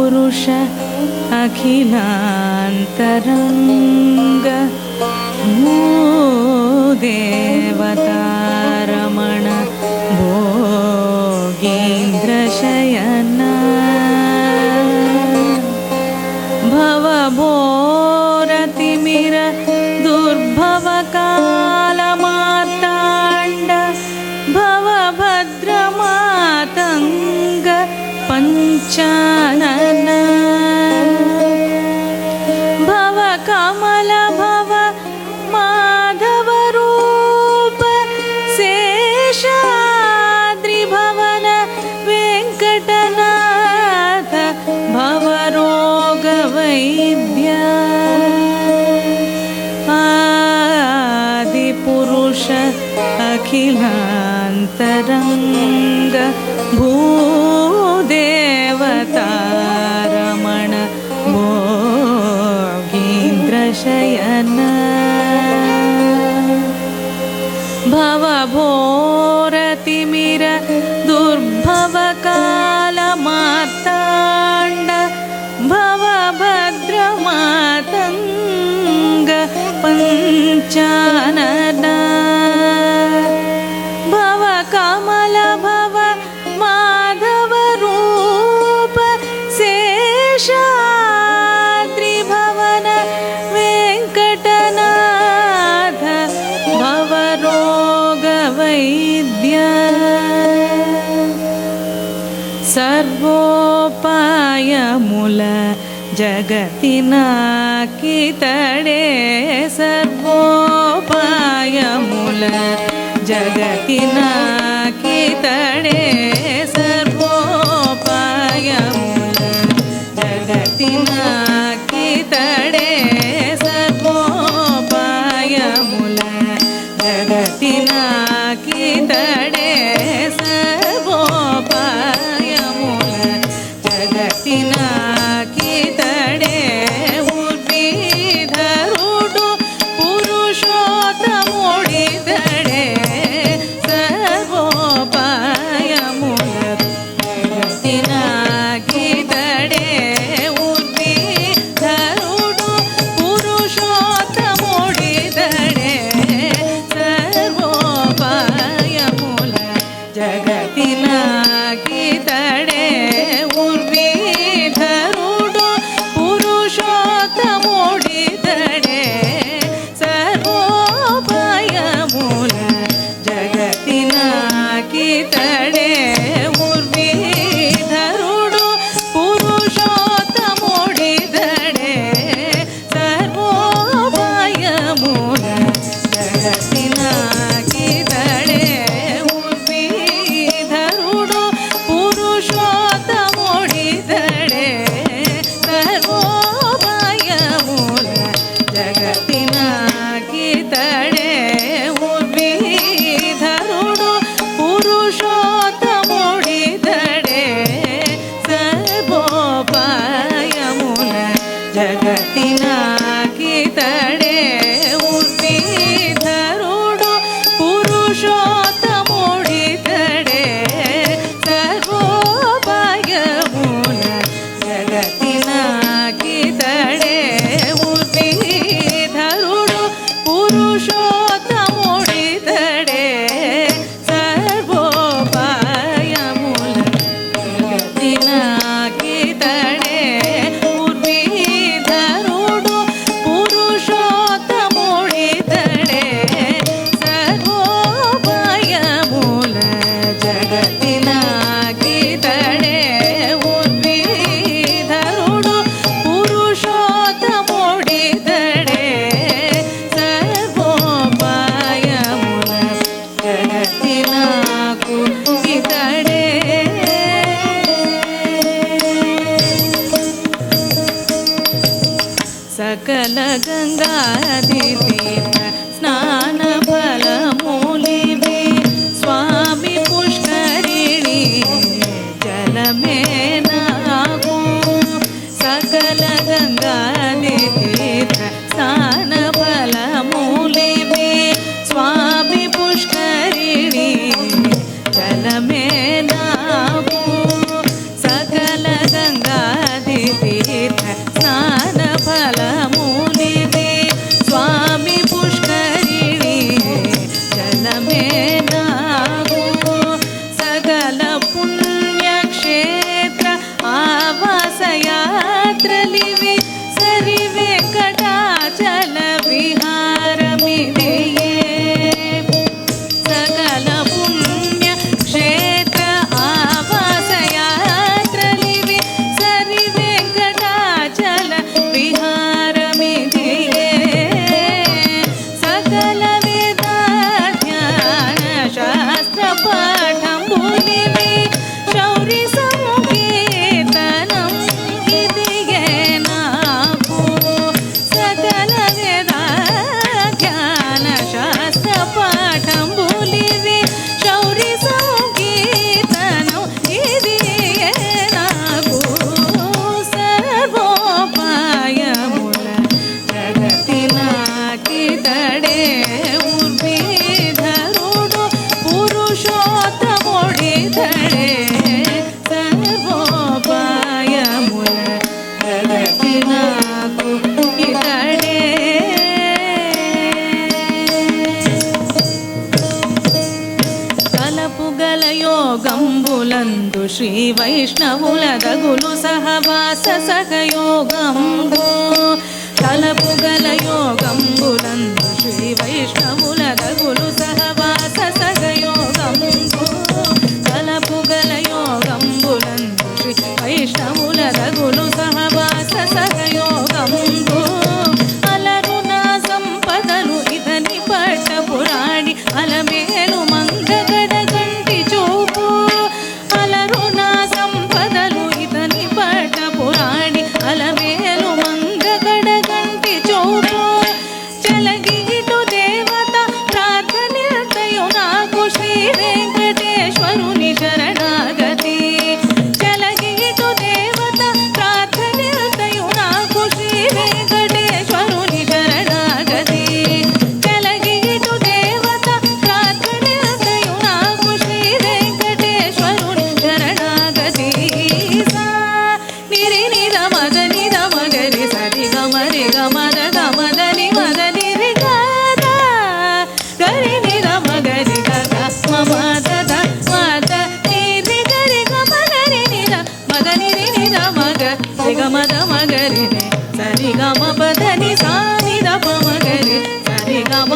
पुरुष अखिलान्तरङ्ग देवतारमण भोगीन्द्रशयना भवभोरतिमिर दुर्भवकालमार्ताण्ड भवभद्रमातङ्ग पञ्चानन भव कमल भव माधवरूप शेषाद्रिभवन वेङ्कटनाथ भवरोगवैद्य आदिपुरुष अखिलान्तरङ्ग भूदेवतारमण भोगीन्द्रशयना भवभोरतिमिर दुर्भवकालमार्ताण्ड भवभद्रमातङ्ग पञ्चानना भव कमल भव माधवरूप शेषाद्रिभवन वेङ्कटनाथ भवरोगवैद्य सर्वोपायमूल जगतिनाकितडे सर्वोपायमूल जगतिनाकितडे सर्वोपायमूल जगतिनाकितडे सर्वोपायमूल जगतिनाकितडे सर्वोपायमूल जगतिनाकितडे उर्विधरुडु पुरुषोत्तमुडिदडे सर्वोपायमूल जगतिनाकितडे उर्विधरुडु पुरुषोत्तमुडिदडे सर्वोपायमूल శ్రీ వైష్ణవుల దగులు సహవాస సహయోగంబు తలపుగల యోగంబులందు శ్రీ వైష్ణవుల దగులు సహవాస సహయోగంబు తలపుగల యోగంబులందు శ్రీ వైష్ణవుల దగులు సహవాస సహయోగంబు అలరుణ సంపదలు ఇతని పట్ట పురాణి అలమేలు మంగగడ గంటి చూపు అలరుణ సంపదలు ఇతని పట్ట పురాణి అలమేలు మంగగడ గంటి చూపు చలగిటు దేవత ప్రార్థనిర్తయు నాకు శ్రీ వెంకటేశ్వరుని శరణాగతి చలగిటు దేవత ప్రార్థనిర్తయు నాకు శ్రీ వెంకటేశ్వరుని శరణాగతి చలగిటు దేవత ప్రార్థనిర్తయు నాకు శ్రీ వెంకటేశ్వరుని శరణాగతి సా నిరి నిద మద నిద మగరి సరి గమరి గమద గమదని మదని రి గద గరి నిద మగరి గద మద మద నిరి గరి గమదని నిద మదని రి నిద మగ రి గమద మగరి సరి గమ పదని సా నిద ప మగరి సరి గమ